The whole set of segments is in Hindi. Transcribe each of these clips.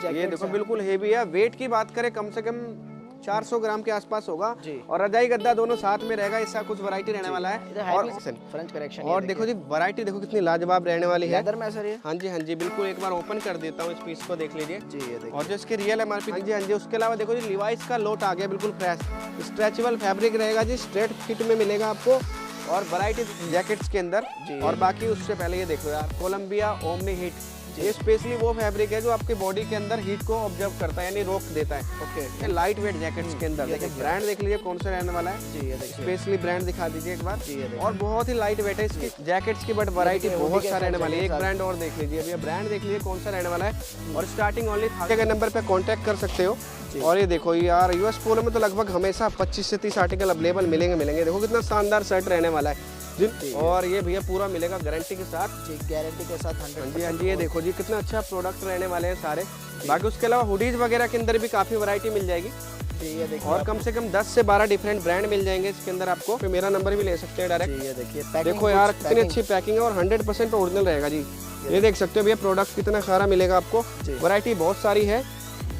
ये देखो बिल्कुल हेवी है। वेट की बात करें कम से कम 400 ग्राम के आसपास होगा और रजाई गद्दा दोनों साथ में रहेगा। ऐसा कुछ वैरायटी रहने वाला है और फ्रेंच करेक्शन। और देखो जी वैरायटी देखो कितनी लाजवाब रहने वाली है। लेदर में सर ये? हाँ जी बिल्कुल। एक बार ओपन कर देता हूँ इस पीस को, देख लीजिए जी। ये देखिए और जो इसके रियल एमआरपी। हाँ जी उसके अलावा देखो जी लिवाइस का लोट आ गया बिल्कुल फ्रेश, स्ट्रेचेबल फैब्रिक रहेगा जी, स्ट्रेट फिट में मिलेगा आपको और वैरायटी जैकेट्स के अंदर। और बाकी उससे पहले ये देखो यार, कोलंबिया ओमनी हीट, ये स्पेशली वो फैब्रिक है जो आपकी बॉडी के अंदर हीट को ऑब्जर्व करता है, यानी रोक देता है। ओके, लाइट वेट जैकेट्स के अंदर। देखिए ब्रांड देख लीजिए कौन सा रहने वाला है जी। ये देखिए स्पेशली ब्रांड दिखा दीजिए एक बार जी। और बहुत ही लाइट वेट है इसकी जैकेट्स की, बट वैरायटी बहुत सारा रहने वाली है। एक ब्रांड और देख लीजिए, अभी ब्रांड देख लीजिए कौन सा रहने वाला है और स्टार्टिंग ओनली के नंबर पे कांटेक्ट कर सकते हो। और ये देखो यार यूएस पोलो में तो लगभग हमेशा 25 से 30 आर्टिकल अवेलेबल मिलेंगे। देखो कितना शानदार शर्ट रहने वाला है जी। और ये भैया पूरा मिलेगा गारंटी के साथ जी, गारंटी के साथ 100%। हाँ जी ये देखो जी कितना अच्छा प्रोडक्ट रहने वाले हैं सारे। बाकी उसके अलावा हुडीज वगैरह के अंदर भी काफी वैरायटी मिल जाएगी जी। ये देखिए और कम से कम 10 से 12 डिफरेंट ब्रांड मिल जाएंगे इसके अंदर आपको। फिर मेरा नंबर भी ले सकते हैं डायरेक्ट। ये देखिए देखो यार कितनी अच्छी पैकिंग है और 100% ओरिजिनल रहेगा जी। ये देख सकते हो भैया प्रोडक्ट कितना सारा मिलेगा आपको, वैरायटी बहुत सारी है।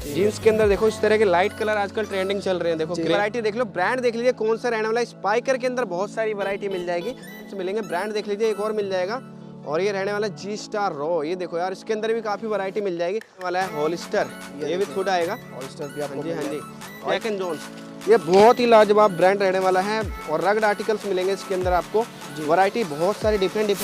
जीन्स के अंदर देखो इस तरह के लाइट कलर आजकल ट्रेंडिंग चल रहे हैं। देखो वैरायटी देख लो, ब्रांड देख लीजिए कौन सा रहने वाला है। स्पाइकर के अंदर बहुत सारी वैरायटी मिल जाएगी, मिलेंगे। ब्रांड देख लीजिए एक और मिल जाएगा और ये रहने वाला जी स्टार रो। ये देखो यार इसके अंदर भी काफी वैरायटी मिल जाएगी। वाला है होलिस्टर, ये भी खुद आएगा होलिस्टर भी आपको। हाँ जी जैक एंड जोन्स, ये बहुत ही लाजवाब ब्रांड रहने वाला है और रग्ड आर्टिकल्स मिलेंगे इसके अंदर आपको। वैरायटी बहुत सारी डिफरेंट।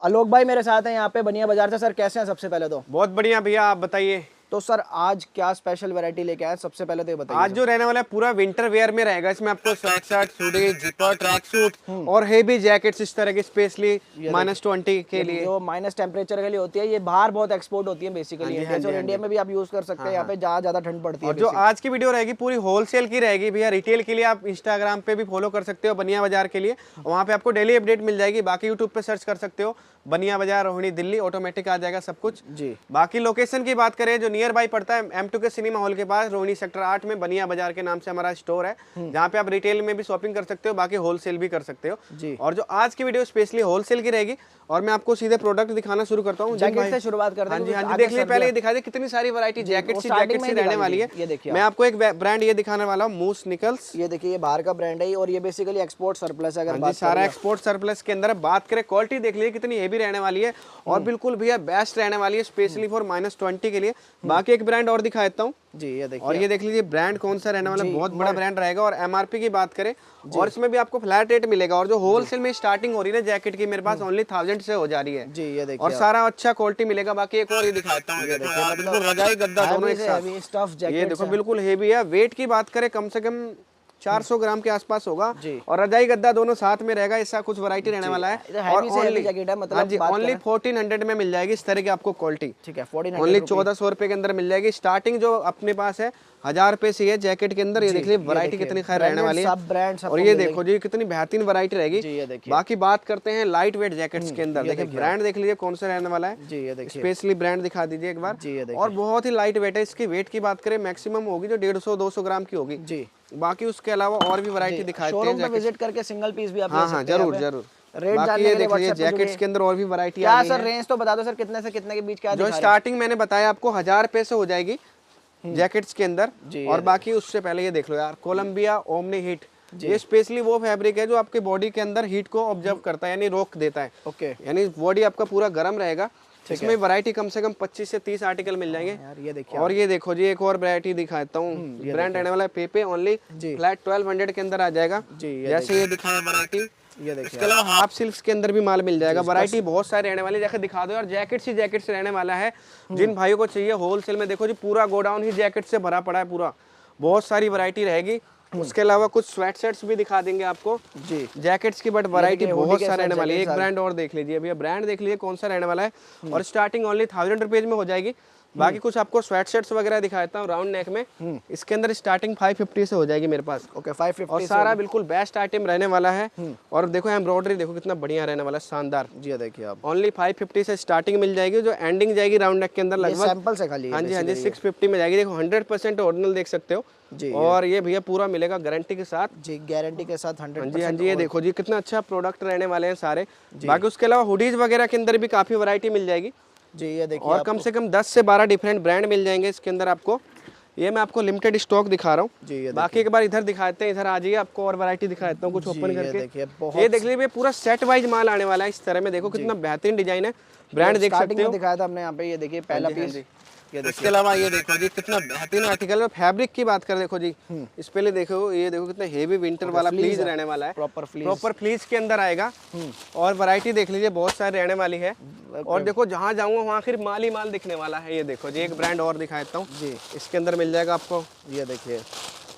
आलोक भाई मेरे साथ हैं यहाँ पे बनिया बाजार से। सर कैसे हैं? सबसे पहले तो बहुत बढ़िया भैया, आप बताइए। तो सर आज क्या स्पेशल वैरायटी लेके आए? सबसे पहले तो ये बताइए। आज जो रहने वाला है पूरा विंटर वेयर में रहेगा। इसमें आपको sweat shirt, hoodie, zipper, track suit और हेवी जैकेट्स इस तरह के स्पेशली -20 के लिए, जो माइनस टेम्परेचर के लिए होती है। ये बाहर बहुत एक्सपोर्ट होती है बेसिकली, इंडिया में भी आप यूज कर सकते हैं यहाँ पे जहाँ ज्यादा ठंड पड़ती है। जो आज की वीडियो रहेगी पूरी होलसेल की रहेगी भैया। रिटेल के लिए आप इंस्टाग्राम पे भी फॉलो कर सकते हो बनिया बाजार के लिए, वहाँ पे आपको डेली अपडेट मिल जाएगी। बाकी यूट्यूब पे सर्च कर सकते हो बनिया बाजार रोहिणी दिल्ली, ऑटोमेटिक आ जाएगा सब कुछ जी। बाकी लोकेशन की बात करें जो नियर बाई पड़ता है M2 के सिनेमा हॉल के पास, रोहिणी सेक्टर 8 में बनिया बाजार के नाम से हमारा स्टोर है, जहाँ पे आप रिटेल में भी शॉपिंग कर सकते हो, बाकी होलसेल भी कर सकते हो जी। और जो आज की वीडियो स्पेशली होलसेल की रहेगी और मैं आपको सीधे प्रोडक्ट दिखाना शुरू करता हूँ। जैकेट से शुरुआत करते हैं। हाँ जी देख लीजिए, पहले ये दिखा दे कितनी सारी वैरायटी जैकेट से रहने वाली है। ये देखिए मैं आपको एक ब्रांड ये दिखाने वाला हूँ, मूस निकल्स। ये देखिए ये बाहर का ब्रांड है और ये बेसिकली एक्सपोर्ट सरप्लस है। अगर सारा एक्सपोर्ट सरप्लस के अंदर बात करें, क्वालिटी देख लीजिए कितनी हेवी रहने वाली है और बिल्कुल भैया बेस्ट रहने वाली है स्पेशली फॉर -20 के लिए। बाकी एक ब्रांड और दिखा देता हूँ जी। ये देखिए और ये देख लीजिए ब्रांड कौन सा रहने वाला है, बहुत बड़ा ब्रांड रहेगा। और एमआरपी की बात करें और इसमें भी आपको फ्लैट रेट मिलेगा। और जो होलसेल में स्टार्टिंग हो रही है जैकेट की मेरे पास ओनली 1000 से हो जा रही है जी। ये देखिए और सारा अच्छा क्वालिटी मिलेगा। बाकी एक और ये दिखाता हूँ, मतलब रजाई गद्दा दोनों एक साथ। ये देखो बिल्कुल हेवी है। वेट की बात करें कम से कम 400 ग्राम के आसपास होगा और रजाई गद्दा दोनों साथ में रहेगा। ऐसा कुछ वैरायटी रहने वाला है और ओनली 1400 में मिल जाएगी इस तरह की आपको क्वालिटी। ठीक है, ओनली 1400 रुपए के अंदर मिल जाएगी। स्टार्टिंग जो अपने पास है 1000 रुपए से है जैकेट के अंदर। ये देख लीजिए वैरायटी कितनी खैर रहने वाली है और ये देखो जी कितनी बेहतरीन वैरायटी रहेगी। बाकी बात करते हैं लाइट वेट जैकेट्स के अंदर। देखिए ब्रांड देख लीजिए कौन सा रहने वाला है, स्पेशली ब्रांड दिखा दीजिए एक बार। और बहुत ही लाइट वेट है। इसकी वेट की बात करें मैक्सिमम होगी जो 150-200 ग्राम की होगी जी। बाकी उसके अलावा और भी वैरायटी दिखाते हैं। शोरूम पे विजिट करके सिंगल पीस भी आप ले सकते हैं। जरूर रेट जानने के लिए व्हाट्सएप पे जैकेट्स के अंदर और भी वैरायटी आ गई है। क्या सर रेंज तो बता दो सर, कितने से कितने के बीच क्या? जो स्टार्टिंग मैंने बताया आपको 1000 रुपए से हो जाएगी जैकेट्स के अंदर। और बाकी उससे पहले ये देख लो यार, कोलंबिया ओमनी हीट, ये स्पेशली वो फैब्रिक है जो आपके बॉडी के अंदर हीट को ऑब्जर्व करता है, यानी रोक देता है। ओके, यानी बॉडी आपका पूरा गर्म रहेगा। इसमें वैरायटी कम से कम 25 से 30 आर्टिकल मिल जाएंगे यार। ये देखिए और ये देखो जी एक और वैरायटी दिखाता हूँ। ब्रांड रहने वाला है पेपे, ओनली फ्लैट 1200 के अंदर आ जाएगा जी। जैसे ये दिखाया वैरायटी, ये देखिए। इसके अलावा हाफ सिल्क्स के अंदर भी माल मिल जाएगा। वैरायटी बहुत सारी रहने वाली है। जैसे दिखा दो यार, जैकेट्स ही जैकेट्स रहने वाला है। जिन भाइयों को चाहिए होलसेल में, देखो जी पूरा गोडाउन ही जैकेट से भरा पड़ा है पूरा। बहुत सारी वैरायटी रहेगी। उसके अलावा कुछ स्वेट शर्ट्स भी दिखा देंगे आपको जी जैकेट्स की, बट वैरायटी बहुत सारे रहने वाली है। एक ब्रांड और देख लीजिए भैया, ब्रांड देख लीजिए कौन सा रहने वाला है और स्टार्टिंग ओनली 1000 रुपीज में हो जाएगी। बाकी कुछ आपको स्वेट शर्ट्स वगैरह दिखाता हूँ राउंड नेक में। इसके अंदर स्टार्टिंग 550 से हो जाएगी मेरे पास। ओके 550 और सारा बिल्कुल बेस्ट आइटम रहने वाला है। और देखो एम्ब्रॉयडरी देखो कितना बढ़िया रहने वाला है, शानदार जी। देखिए आप ओनली 550 से स्टार्टिंग मिल जाएगी, जो एंडिंग जाएगी राउंड नेक के अंदर लगभग सैंपल से खाली। हाँ जी 650 में जाएगी। देखो 100% ओरिजिनल देख सकते हो जी। और ये भैया पूरा मिलेगा गारंटी के साथ जी, गारंटी के साथ 100%। हाँ जी ये देखो जी कितना अच्छा प्रोडक्ट रहने वाले हैं सारे। बाकी उसके अलावा हुडीज वगैरह के अंदर भी काफी वैरायटी मिल जाएगी। जी ये देखिए और कम से कम 10 से 12 डिफरेंट ब्रांड मिल जाएंगे इसके अंदर आपको। ये मैं आपको लिमिटेड स्टॉक दिखा रहा हूँ जी। ये बाकी एक बार इधर दिखाते हैं, इधर आ जाइए, आपको और वैरायटी दिखाता हूँ कुछ ओपन करके। देखिए ये देख लीजिए पूरा सेट वाइज माल आने वाला है इस तरह में, देखो कितना बेहतरीन डिजाइन है, ब्रांड देख सकते हो। दिखाया था हमने यहाँ पे, ये देखिए पहला पीस। इसके अलावा ये देखो जी कितना बेहतरीन आर्टिकल है। फैब्रिक की बात करें देखो जी, इस पे देखो, ये देखो कितना हेवी विंटर वाला फ्लीज रहने वाला है, प्रॉपर फ्लीज के अंदर आएगा। और वैरायटी देख लीजिए बहुत सारी रहने वाली है। और देखो जहाँ जाऊंगा वहाँ फिर माल ही माल दिखने वाला है। ये देखो जी एक ब्रांड और दिखाता हूँ जी, इसके अंदर मिल जाएगा आपको। ये देखिए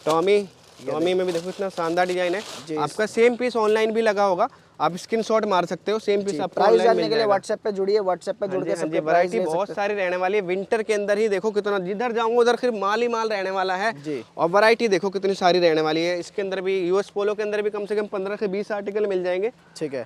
टॉमी में भी देखो इतना शानदार डिजाइन है। आपका सेम पीस ऑनलाइन भी लगा होगा, आप स्क्रीनशॉट मार सकते हो, सेम पीस आपको ऑनलाइन मिल जाएगा। व्हाट्सएप पे जुड़िए, व्हाट्सएप पे जुड़ के सबके वैरायटी बहुत सारी रहने वाली है विंटर के अंदर ही। देखो कितना, जिधर जाऊंगा उधर फिर माल ही माल रहने वाला है जी। और वैरायटी देखो कितनी सारी रहने वाली है। इसके अंदर भी यूएस पोलो के अंदर भी कम से कम 15 से 20 आर्टिकल मिल जाएंगे। ठीक है,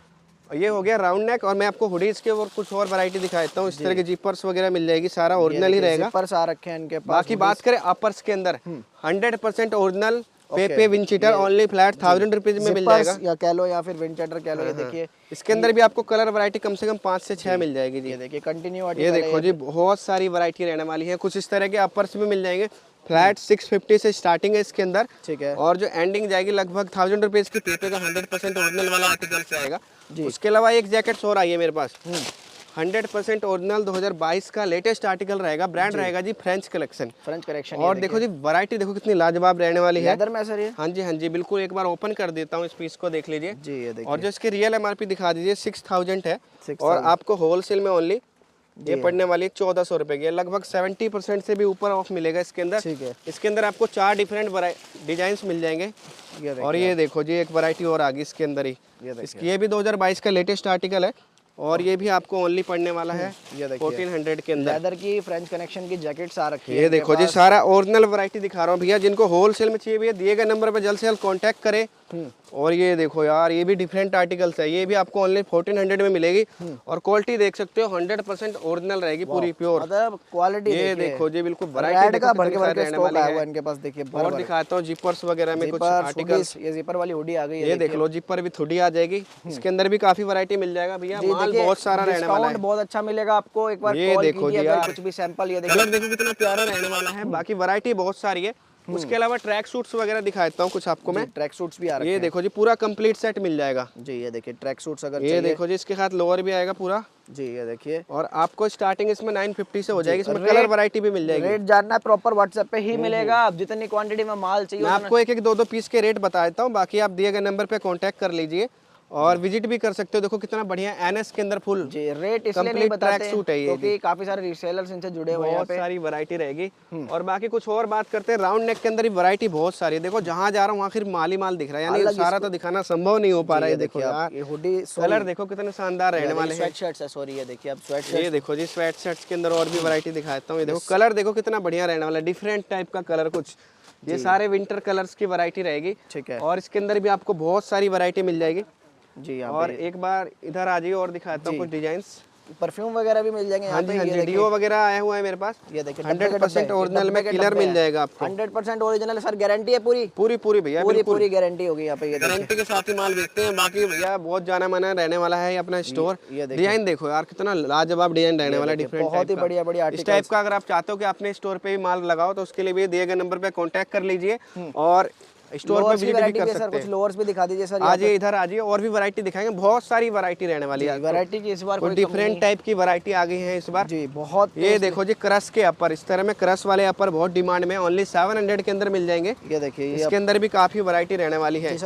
ये हो गया राउंड नेक। और मैं आपको हुडीज के और कुछ और वैरायटी दिखा देता हूँ। इस तरह के जिपर्स वगैरह मिल जाएगी, सारा ओरिजिनल ही रहेगा। जिपर्स आ रखे हैं इनके पास। बाकी बात करें अपर्स के अंदर 100% ओरिजिनल पे विंडशीटर ओनली फ्लैट 1000 रुपीज में मिल जाएगा, या कह लो या फिर विंडशीटर कह लो। ये देखिए इसके अंदर भी आपको कलर वैरायटी कम से कम 5 से 6 मिल जाएगी जी। ये देखिए कंटिन्यू, ये देखो जी बहुत सारी वैरायटी रहने वाली है। कुछ इस तरह के अपर्स भी मिल जाएंगे, फ्लैट 650 से स्टार्टिंग है इसके अंदर। ठीक है, और जो एंडिंग जाएगी लगभग 1000 रुपीज की पेपे का 100% ओरिजिनल वाला आर्टिकल से आएगा। उसके अलावा एक जैकेट और आई है मेरे पास, 100% ओरिजिनल 2022 का लेटेस्ट आर्टिकल रहेगा। ब्रांड रहेगा जी फ्रेंच कलेक्शन। और देखो जी वैरायटी देखो कितनी लाजवाब रहने वाली है। लेदर में सर ये? हाँ जी बिल्कुल। एक बार ओपन कर देता हूँ इस पीस को, देख लीजिए जी। ये देखिए, और जो इसकी रियल एमआरपी दिखा दीजिए 6000 है। और आपको होलसेल में ओनली ये पड़ने वाली है 1400 रुपए की। लगभग 70% से भी ऊपर ऑफ मिलेगा इसके अंदर। ठीक है, इसके अंदर आपको 4 डिफरेंट डिजाइन मिल जाएंगे। और ये देखो जी एक वैरायटी और आ गई इसके अंदर ही। ये भी 2022 का लेटेस्ट आर्टिकल है और ये भी आपको ओनली पड़ने वाला है 1400 के अंदर। लेदर की फ्रेंच कनेक्शन की जैकेट्स आ रखी है। ये देखो जी सारा ओरिजिनल वैरायटी दिखा रहा हूँ भैया। जिनको होलसेल में चाहिए भैया दिए गए नंबर पे जल्द से जल्द कांटेक्ट करें। और ये देखो यार ये भी डिफरेंट आर्टिकल्स है, ये भी आपको ओनली 1400 में मिलेगी। और क्वालिटी देख सकते हो 100% ओरिजिनल रहेगी, पूरी प्योर मतलब क्वालिटी। ये देखो जी बिल्कुल वैरायटी का भर के रहने वाला है इनके पास। देखिए और दिखाता हूँ जिपर्स वगैरह में कुछ आर्टिकल्स। ये जिपर वाली हुडी आ गई है, ये देख लो जिपर भी थोड़ी आ जाएगी। इसके अंदर भी काफी वैरायटी मिल जाएगा भैया, माल बहुत सारा रहने वाला है, बहुत अच्छा मिलेगा आपको। एक बार ये देखो जी यार कुछ भी सैंपल, ये देखो कितना प्यारा रहने वाला है। बाकी वैरायटी बहुत सारी है। उसके अलावा ट्रैक सूट्स वगैरह दिखाता हूँ कुछ आपको मैं। ट्रैक सूट्स भी आ रहे हैं। ये देखो जी पूरा कंप्लीट सेट मिल जाएगा जी। ये देखिए ट्रैक सूट्स अगर ये देखो जी इसके साथ लोअर भी आएगा पूरा जी। ये देखिए, और आपको स्टार्टिंग इसमें 950 से हो जाएगी। इसमें कलर वैरायटी भी मिल जाएगी। रेट जानना है प्रॉपर व्हाट्सएप पे ही मिलेगा। आप जितनी क्वांटिटी में माल चाहिए मैं आपको एक 2 पीस के रेट बता देता हूँ। बाकी आप दिए गए नंबर पे कांटेक्ट कर लीजिए और विजिट भी कर सकते हो। देखो कितना बढ़िया एनएस के अंदर फुल जी। रेट इसलिए नहीं बताते हैं सूट है ये क्योंकि काफी सारे रीसेलर्स इनसे जुड़े हुए हैं, बहुत सारी वैरायटी रहेगी। और बाकी कुछ और बात करते हैं, राउंड नेक के अंदर ही वैरायटी बहुत सारी है। देखो जहाँ जा रहा हूँ वहाँ फिर माल ही माल दिख रहा है, यानी सारा तो दिखाना संभव नहीं हो पा रहा है। देखो यार ये हुडी कलर देखो कितने शानदार रहने वाले हैं। स्वेटशर्ट्स है, सॉरी ये देखिए आप स्वेटशर्ट। ये देखो जी स्वेटशर्ट्स के अंदर और भी वैरायटी दिखाता हूँ। ये देखो कलर देखो कितना बढ़िया रहने वाला है, डिफरेंट टाइप का कलर कुछ। ये सारे विंटर कलर्स की वैरायटी रहेगी। ठीक है, और इसके अंदर भी आपको बहुत सारी वैरायटी मिल जाएगी जी। और एक बार इधर आ जाइए और दिखाता हूँ कुछ डिजाइन्स। परफ्यूम वगैरह भी मिल जाएंगे। हाँ जी डीओ वगैरह आया हुआ है मेरे पास। ये देखिए 100% ओरिजिनल में किलर मिल जाएगा आपको। 100% ओरिजिनल सर, गारंटी है पूरी भैया, पूरी गारंटी होगी यहाँ पे। गारंटी के साथ ही माल बेचते हैं। बाकी भैया बहुत जाना माना रहने वाला है अपना स्टोर। डिजाइन देखो यार कितना लाजवाब डिजाइन रहने वाला है, डिफरेंट बहुत ही बढ़िया इस टाइप का। अगर आप चाहते हो कि अपने स्टोर पे भी माल लगाओ तो उसके लिए भी दिए गए नंबर पे कॉन्टेक्ट कर लीजिए और स्टोर पे विजिट भी कर सकते हैं। कुछ लोअर्स भी दिखा दीजिए सर। आज इधर आ जाइए और भी वैरायटी दिखाएंगे। बहुत सारी वैरायटी रहने वाली है। वैरायटी की इस बार कोई डिफरेंट टाइप की वैरायटी आ गई है इस बार जी। बहुत ये देखो जी क्रश के अपर, इस तरह में क्रश वाले अपर बहुत डिमांड में, ओनली 700 के अंदर मिल जाएंगे। ये देखिए इसके अंदर भी काफी वैरायटी रहने वाली है।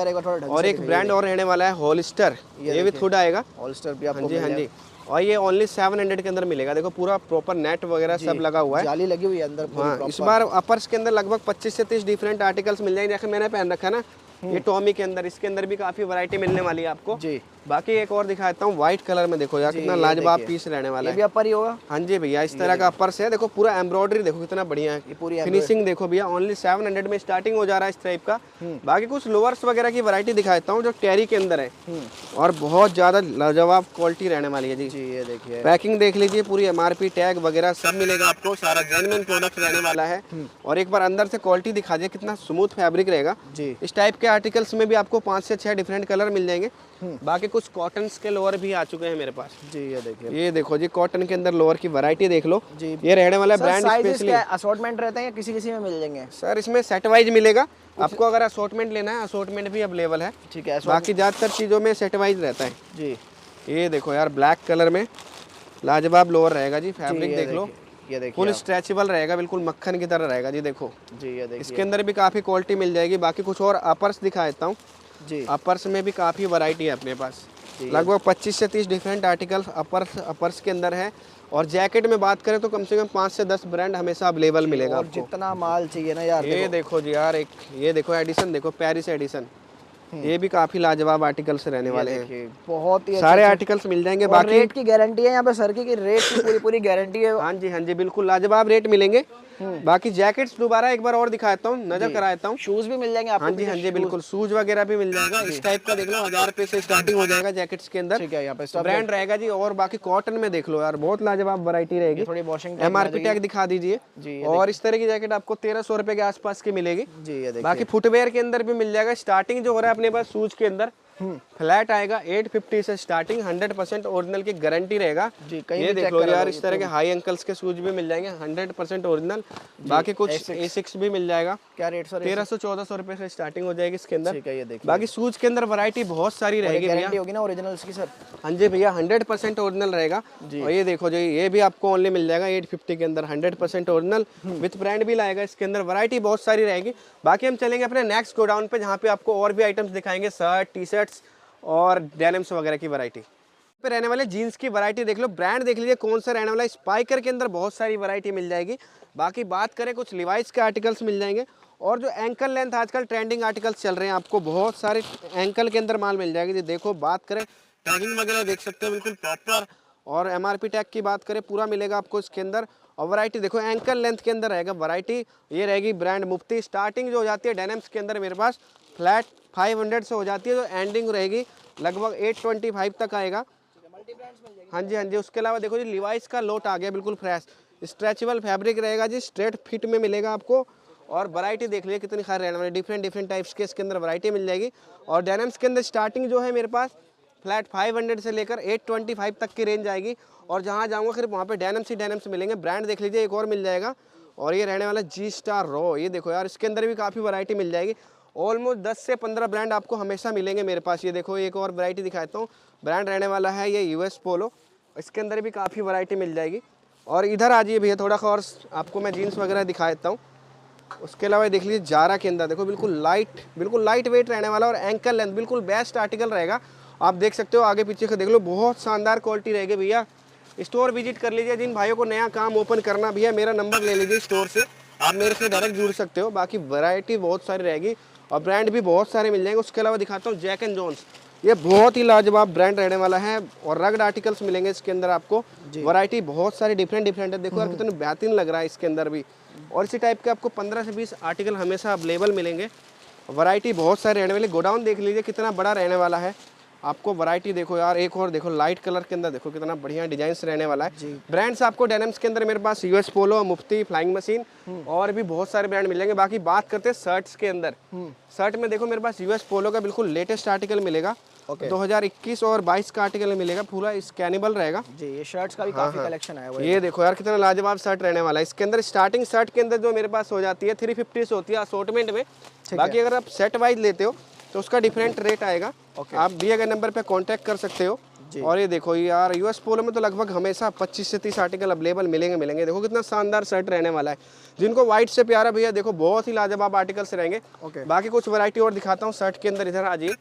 और एक ब्रांड और रहने वाला है होलिस्टर, ये भी खुद आएगा। होलिस्टर भी आपको हाँ जी। और ये ओनली 700 के अंदर मिलेगा। देखो पूरा प्रॉपर नेट वगैरह सब लगा हुआ है, जाली लगी हुई है अंदर। हाँ इस बार अपर्स के अंदर लगभग 25 से 30 डिफरेंट आर्टिकल्स मिल जाएंगे। जैसे मैंने पहन रखा है ना ये टॉमी के अंदर, इसके अंदर भी काफी वैरायटी मिलने वाली है आपको जी। बाकी एक और दिखाता हूँ व्हाइट कलर में। देखो यार कितना लाजवाब पीस रहने वाला है। ये भी अपर ही होगा। हाँ जी भैया इस तरह का अपर से है। देखो पूरा एम्ब्रॉयडरी देखो कितना बढ़िया है, पूरी फिनिशिंग देखो भैया। ओनली 700 में स्टार्टिंग हो जा रहा है इस टाइप का। बाकी कुछ लोअर्स वगैरह की वैरायटी दिखाता हूँ जो टेरी के अंदर है और बहुत ज्यादा लाजवाब क्वालिटी रहने वाली है जी। ये देखिए पैकिंग देख लीजिए, पूरी एमआरपी टैग वगैरह सब मिलेगा आपको, सारा जेन्युइन प्रोडक्ट रहने वाला है। और एक बार अंदर से क्वालिटी दिखा दिए, कितना स्मूथ फैब्रिक रहेगा जी। इस टाइप के आर्टिकल्स में भी आपको 5 से 6 डिफरेंट कलर मिल जाएंगे। बाकी कुछ कॉटन्स के लोअर भी आ चुके हैं मेरे पास जी। ये देखिए, ये देखो जी कॉटन के अंदर लोअर की वैरायटी देख लो जी। ये रहने वाला ब्रांड साइजेस स्पेशली। क्या असॉर्टमेंट रहते हैं या किसी किसी में मिल जाएंगे? सर इसमें सेट वाइज मिलेगा आपको, अगर असॉर्टमेंट लेना है असॉर्टमेंट भी अवेलेबल है। ठीक है, बाकी ज़्यादातर चीज़ों में सेट वाइज रहता है जी। ये देखो यार ब्लैक कलर में लाजवाब लोअर रहेगा जी, फैब्रिक ये देख लो ये देखिए फुल स्ट्रेचेबल रहेगा, बिल्कुल मक्खन की तरह रहेगा जी। देखो जी। ये देखिए इसके अंदर भी काफ़ी क्वालिटी मिल जाएगी। बाकी कुछ और अपर्स दिखा देता हूँ जी। अपर्स में भी काफ़ी वैरायटी है अपने पास, लगभग 25 से 30 डिफरेंट आर्टिकल अपर्स के अंदर है। और जैकेट में बात करें तो कम से कम 5 से 10 ब्रांड हमेशा अवेलेबल मिलेगा और आपको। जितना माल चाहिए ना यार, ये देखो जी यार, एक ये देखो एडिशन देखो, पेरिस एडिशन, ये भी काफी लाजवाब आर्टिकल्स रहने वाले हैं। बहुत ही सारे आर्टिकल्स मिल जाएंगे। बाकी रेट की गारंटी है यहाँ पे सर की रेट की पूरी पूरी गारंटी है। हाँ जी बिल्कुल लाजवाब रेट मिलेंगे। बाकी जैकेट्स दोबारा एक बार और दिखा देता हूँ, नजर करा देता हूँ। शूज भी मिल जाएंगे आपको? हाँ जी बिल्कुल, शूज वगैरह भी मिल जाएगा। इस टाइप का देख लो 1000 रुपए से स्टार्टिंग हो जाएगा जैकेट्स के अंदर। ठीक है, यहाँ पे ब्रांड रहेगा जी। और बाकी कॉटन में देख लो यार, बहुत लाजवाब वैरायटी रहेगी। थोड़ी वॉशिंग MRP टैग दिखा दीजिए जी। और इस तरह की जैकेट आपको 1300 रुपए के आसपास की मिलेगी जी। ये देखिए, बाकी फुटवेयर के अंदर भी मिल जाएगा। स्टार्टिंग जो हो रहा है अपने पास शूज के अंदर फ्लैट आएगा 850 से स्टार्टिंग, 100% ओरिजिनल की गारंटी रहेगा जी। ये देख लो यार, इस तरह के हाई अंकल्स के शूज भी मिल जाएंगे 100% ओरिजिनल। बाकी कुछ A6 भी मिल जाएगा। क्या रेट सर? 1300-1400 रुपए से स्टार्टिंग हो जाएगी इसके अंदर। ठीक है, ये देखिए। बाकी शूज के अंदर वैरायटी बहुत सारी रहेगी भैया। गारंटी होगी ना ओरिजिनल्स की सर? हाँ जी भैया 100% ओरिजिनल रहेगा। और ये देखो जी, ये भी आपको ओनली मिल जाएगा 850 के अंदर, 100% ओरिजिनल विथ ब्रांड भी लाएगा इसके अंदर। वैरायटी बहुत सारी रहेगी। बाकी हम चलेंगे अपने नेक्स्ट गोडाउन पे, जहाँ पे आपको और भी आइटम्स दिखाएंगे, शर्ट, टी शर्ट्स और डेनिम्स वगैरह की वैरायटी पे रहने वाले। जीन्स की वैरायटी देख लो, ब्रांड देख लीजिए कौन सा रहने वाला है। स्पाइकर के अंदर बहुत सारी वैरायटी मिल जाएगी। बाकी बात करें कुछ लिवाइस के आर्टिकल्स मिल जाएंगे। और जो एंकल लेंथ आजकल ट्रेंडिंग आर्टिकल्स चल रहे हैं, आपको बहुत सारे एंकल के अंदर माल मिल जाएगी। देखो बात करें टैगिंग वगैरह देख सकते हो बिल्कुल प्रॉपर। और MRP टैग की बात करें पूरा मिलेगा आपको इसके अंदर। और वैरायटी देखो एंकल लेंथ के अंदर रहेगा वैरायटी, ये रहेगी ब्रांड मुफ्ती। स्टार्टिंग जो हो जाती है डेनिम्स के अंदर मेरे पास फ्लैट 500 से हो जाती है, जो एंडिंग रहेगी लगभग 825 तक आएगा। हाँ जी उसके अलावा देखो जी लिवाइस का लोट आ गया बिल्कुल फ्रेश, स्ट्रेचेबल फैब्रिक रहेगा जी, स्ट्रेट फिट में मिलेगा आपको। और वैरायटी देख लीजिए कितनी सारी रहने वाली, डिफरेंट टाइप्स के इसके अंदर वैरायटी मिल जाएगी। और डेनिम्स के अंदर स्टार्टिंग जो है मेरे पास फ्लैट 500 से लेकर 825 तक की रेंज आएगी। और जहाँ जाऊँगा फिर वहाँ पे डेनिम्स ही डेनिम्स मिलेंगे। ब्रांड देख लीजिए एक और मिल जाएगा, और ये रहने वाला G-Star रॉ। ये देखो यार, इसके अंदर भी काफ़ी वैरायटी मिल जाएगी। ऑलमोस्ट 10 से 15 ब्रांड आपको हमेशा मिलेंगे मेरे पास। ये देखो एक और वैरायटी दिखाता हूँ, ब्रांड रहने वाला है ये US पोलो, इसके अंदर भी काफ़ी वैरायटी मिल जाएगी। और इधर आ जाइए भैया, थोड़ा और आपको मैं जीन्स वगैरह दिखा देता हूँ। उसके अलावा देख लीजिए जारा के अंदर देखो बिल्कुल लाइट वेट रहने वाला, और एंकल लेंथ बिल्कुल बेस्ट आर्टिकल रहेगा। आप देख सकते हो आगे पीछे का देख लो, बहुत शानदार क्वालिटी रहेगी भैया। स्टोर विजिट कर लीजिए। जिन भाइयों को नया काम ओपन करना भैया, मेरा नंबर ले लीजिए स्टोर से, आप मेरे से डायरेक्ट जुड़ सकते हो। बाकी वैरायटी बहुत सारी रहेगी और ब्रांड भी बहुत सारे मिल जाएंगे। उसके अलावा दिखाता हूँ जैक एंड जोन्स, ये बहुत ही लाजवाब ब्रांड रहने वाला है। और रग्ड आर्टिकल्स मिलेंगे इसके अंदर आपको, वैरायटी बहुत सारी डिफरेंट है। देखो यार कितना बेहतरीन लग रहा है इसके अंदर भी। और इसी टाइप के आपको 15 से 20 आर्टिकल हमेशा अवेलेबल मिलेंगे। वैरायटी बहुत सारी रहने वाली। गोडाउन देख लीजिए कितना बड़ा रहने वाला है। आपको वैरायटी देखो यार, एक और देखो लाइट कलर के अंदर देखो कितना बढ़िया डिजाइन्स रहने वाला है। ब्रांड्स आपको डेनिम्स के अंदर मेरे पास US पोलो, मुफ्ती, फ्लाइंग मशीन और भी बहुत सारे ब्रांड मिल जाएंगे। बाकी बात करते हैं शर्ट्स के अंदर। शर्ट में देखो मेरे पास US पोलो का बिल्कुल लेटेस्ट आर्टिकल मिलेगा। 2021 और 22 का आर्टिकल मिलेगा, पूरा स्कैनेबल रहेगा जी। ये शर्ट्स का भी काफी कलेक्शन आया हुआ है। ये देखो यार कितना लाजवाब शर्ट रहने वाला है। इसके अंदर स्टार्टिंग शर्ट के अंदर जो मेरे पास हो जाती है 350 से होती है असॉर्टमेंट में। बाकी अगर आप सेट वाइज लेते हो तो उसका डिफरेंट रेट आएगा। आप दिए गए नंबर पे कांटेक्ट कर सकते हो। और ये देखो यार US पोलो में तो लगभग हमेशा 25 से 30 आर्टिकल अवेलेबल मिलेंगे। देखो कितना शानदार शर्ट रहने वाला है। जिनको व्हाइट से प्यारा भैया देखो बहुत ही लाजवाब आर्टिकल्स रहेंगे। बाकी कुछ वैरायटी और दिखाता हूँ शर्ट के अंदर, इधर आ जाइए।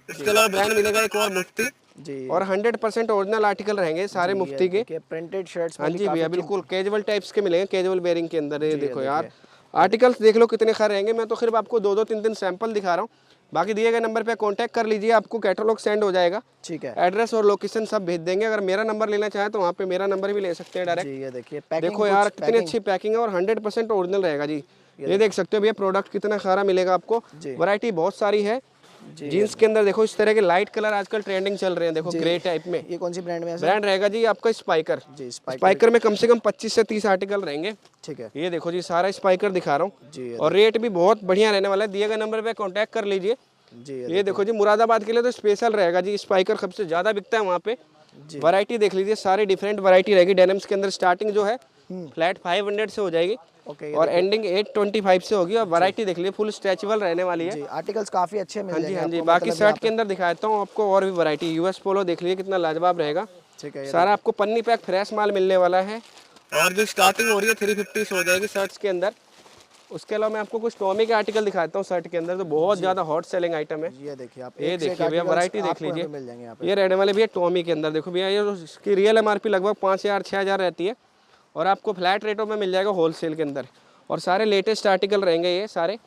इसके अलावा ब्रांड मिलेगा एक और मुफ्ती जी, और 100% ओरिजिनल आर्टिकल रहेंगे सारे मुफ्ती के प्रिंटेड शर्ट्स। हाँ जी भैया बिल्कुल कैजुअल टाइप्स के मिलेंगे, कैजुअल वेयरिंग के अंदर। ये देखो यार आर्टिकल्स देख लो कितने खरे रहेंगे। मैं तो सिर्फ आपको 2-2, 3-3 सैंपल दिखा रहा हूँ। बाकी दिए गए नंबर पे कांटेक्ट कर लीजिए, आपको कैटलॉग सेंड हो जाएगा। ठीक है, एड्रेस और लोकेशन सब भेज देंगे। अगर मेरा नंबर लेना चाहे तो वहाँ पे मेरा नंबर भी ले सकते हैं डायरेक्ट। ये देखिए देखो यार कितनी अच्छी पैकिंग है और 100% ओरिजिनल रहेगा जी। ये देख सकते हो भैया प्रोडक्ट कितना सारा मिलेगा आपको। वैरायटी बहुत सारी है। जीन्स के अंदर देखो इस तरह के लाइट कलर आजकल ट्रेंडिंग चल रहे हैं। देखो ग्रे टाइप में। ये कौन सी ब्रांड में है? ब्रांड रहेगा जी आपका स्पाइकर जी। स्पाइकर में कम से कम 25 से 30 आर्टिकल रहेंगे। ठीक है, ये देखो जी सारा स्पाइकर दिखा रहा हूँ। और रेट भी बहुत बढ़िया रहने वाला है। दिए गए नंबर पे कांटेक्ट कर लीजिए। जी ये देखो जी, मुरादाबाद के लिए तो स्पेशल रहेगा जी, स्पाइकर सबसे ज्यादा बिकता है वहाँ पे। वैरायटी देख लीजिए, सारी डिफरेंट वैरायटी रहेगी। डेनिम्स के अंदर स्टार्टिंग जो है फ्लैट 500 से हो जाएगी ओके। और एंडिंग 825 से होगी। और वैरायटी देख लीजिए, फुल स्ट्रेचेबल रहने वाली है जी, आर्टिकल्स काफी अच्छे मिल हाँ जी जाएंगे हाँ जी। आपको, बाकी मतलब शर्ट के अंदर दिखाता हूँ आपको और भी वैरायटी। यूएस पोलो देख लीजिए कितना लाजवाब रहेगा। ठीक है, सारा आपको पन्नी पैक फ्रेश माल मिलने वाला है। और जो स्टार्टिंग हो रही है 350 से हो जाएगी शर्ट्स के अंदर। उसके अलावा मैं आपको कुछ टॉमी के आर्टिकल दिखाता हूँ शर्ट के अंदर, तो बहुत ज़्यादा हॉट सेलिंग आइटम है। ये देखिए आप, ये एक से एक देखिए भैया, articles वैरायटी देख आपको यहाँ लीजिए। पे मिल जाएंगे यहाँ पे। ये रहने वाले भैया टॉमी के अंदर देखो भैया, ये इसकी रियल एमआरपी लगभग 5000 6000 रहती है और आपको फ्लैट रेटों में मिल जाएगा होलसेल के अंदर। और सारे लेटेस्ट आर्टिकल रहेंगे ये सारे।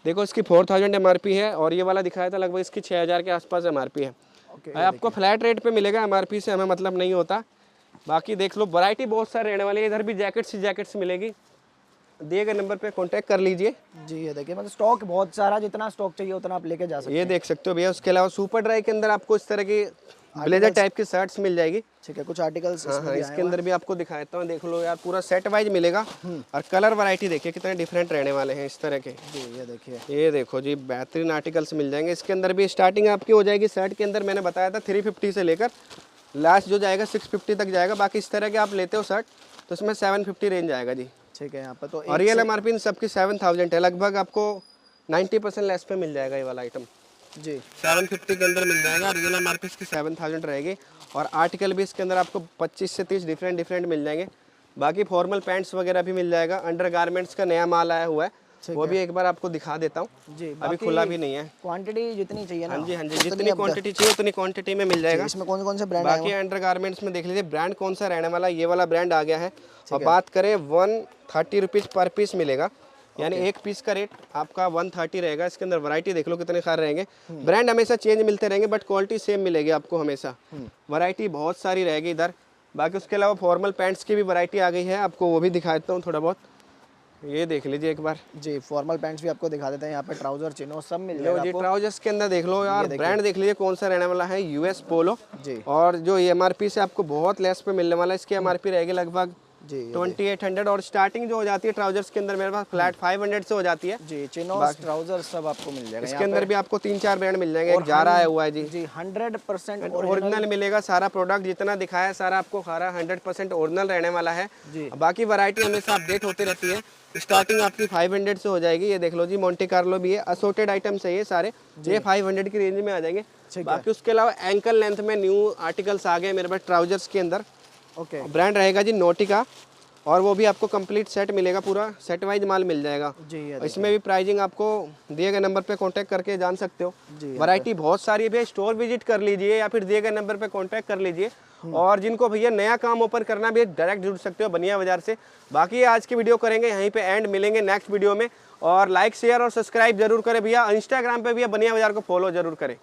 देखो इसकी 4000 एमआरपी है और ये वाला दिखाया था लगभग इसकी 6000 के आसपास एमआरपी है। आपको फ्लैट रेट पे मिलेगा, एमआरपी से हमें मतलब नहीं होता। बाकी देख लो, वैरायटी बहुत सारी रहने वाली है। इधर भी जैकेट्स मिलेगी, दिए गए नंबर पे कांटेक्ट कर लीजिए। जी ये देखिए, मतलब स्टॉक बहुत सारा, जितना स्टॉक चाहिए उतना आप लेके जा सकते ये देख सकते हो भैया। उसके अलावा सुपर ड्राई के अंदर आपको इस तरह की ब्लेजर टाइप की शर्ट्स मिल जाएगी। ठीक है, कुछ आर्टिकल्स हाँ, इसके अंदर भी आपको दिखाता हूँ, देख लो यार, पूरा सेट वाइज मिलेगा। और कलर वैरायटी देखिए कितने डिफरेंट रहने वाले हैं इस तरह के। जी ये देखिए, ये देखो जी, बेहतरीन आर्टिकल्स मिल जाएंगे। इसके अंदर भी स्टार्टिंग आपकी हो जाएगी शर्ट के अंदर, मैंने बताया था 350 से लेकर लास्ट जो जाएगा 650 तक जाएगा। बाकी इस तरह के आप लेते हो शर्ट तो इसमें 750 रेंज आएगा जी। ठीक है यहाँ पे तो और रियल एमआरपी इन सबकी 7000 है, लगभग आपको 90% लेस पे मिल जाएगा ये वाला आइटम। जी 750 के अंदर मिल जाएगा। रियल एमआरपी इसकी 7000 रहेगी। और आर्टिकल भी इसके अंदर आपको 25 से 30 डिफरेंट मिल जाएंगे। बाकी फॉर्मल पैंट्स वगैरह भी मिल जाएगा। अंडर गारमेंट्स का नया माल आया हुआ है, वो भी एक बार आपको दिखा देता हूँ जी। अभी खुला भी नहीं है। क्वांटिटी जितनी चाहिए ना, हाँ जी हाँ जी, जितनी क्वांटिटी चाहिए उतनी क्वांटिटी में मिल जाएगा। इसमें कौन कौन से ब्रांड बाकी अंडर गारमेंट्स में देख लीजिए ब्रांड कौन सा रहने वाला है। ये वाला ब्रांड आ गया है। और बात करें 130 रुपीज़ पर पीस मिलेगा, यानी एक पीस का रेट आपका 130 रहेगा। इसके अंदर वैरायटी देख लो कितने सारे रहेंगे। ब्रांड हमेशा चेंज मिलते रहेंगे बट क्वालिटी सेम मिलेगी आपको हमेशा। वैरायटी बहुत सारी रहेगी इधर। बाकी उसके अलावा फॉर्मल पैंट्स की भी वैरायटी आ गई है, आपको वो भी दिखा देता हूँ थोड़ा बहुत। ये देख लीजिए एक बार जी, फॉर्मल पैंट्स भी आपको दिखा देते हैं। यहाँ पे ट्राउजर, चिनो सब मिल जाएगा जी। आपको। ट्राउजर्स के अंदर देख लो यार, ब्रांड देख लीजिए कौन सा रहने वाला है, यूएस पोलो जी। और जो एमआरपी से आपको बहुत लेस पे मिलने वाला है। इसकी एमआरपी रहेगी लगभग जी 2800 और स्टार्टिंग जो हो जाती है ट्राउजर्स के अंदर मेरे पास फ्लैट 500 से हो जाती है जी। चिनोस, ट्राउजर सब आपको मिल जाएगा। इसके अंदर भी आपको 3-4 ब्रांड मिल जाएंगे। एक जारा आया हुआ है जी, जी 100% ओरिजिनल मिलेगा। सारा प्रोडक्ट जितना दिखाया है सारा आपको सारा 100% ओरिजिनल रहने वाला है जी। बाकी वैरायटी हमेशा अपडेट होती रहती है। स्टार्टिंग आपकी 500 से हो जाएगी। ये देख लो जी, मोंटे कार्लो भी है, असोर्टेड आइटम्स है ये सारे, ये 500 की रेंज में आ जाएंगे। बाकी उसके अलावा एंकल लेंथ में न्यू आर्टिकल्स आ गए मेरे पास ट्राउजर्स के अंदर। ओके, ब्रांड रहेगा जी नोटिका और वो भी आपको कंप्लीट सेट मिलेगा, पूरा सेट वाइज माल मिल जाएगा जी। इसमें भी प्राइसिंग आपको दिए गए नंबर पे कांटेक्ट करके जान सकते हो। वैरायटी बहुत सारी है भैया, स्टोर विजिट कर लीजिए या फिर दिए गए नंबर पे कांटेक्ट कर लीजिए। और जिनको भैया नया काम ओपन करना भी डायरेक्ट जुड़ सकते हो बनिया बाजार से। बाकी आज की वीडियो करेंगे यहीं पे एंड, मिलेंगे नेक्स्ट वीडियो में। और लाइक शेयर और सब्सक्राइब जरूर करें भैया। इंस्टाग्राम पे भैया बनिया बाजार को फॉलो जरूर करें।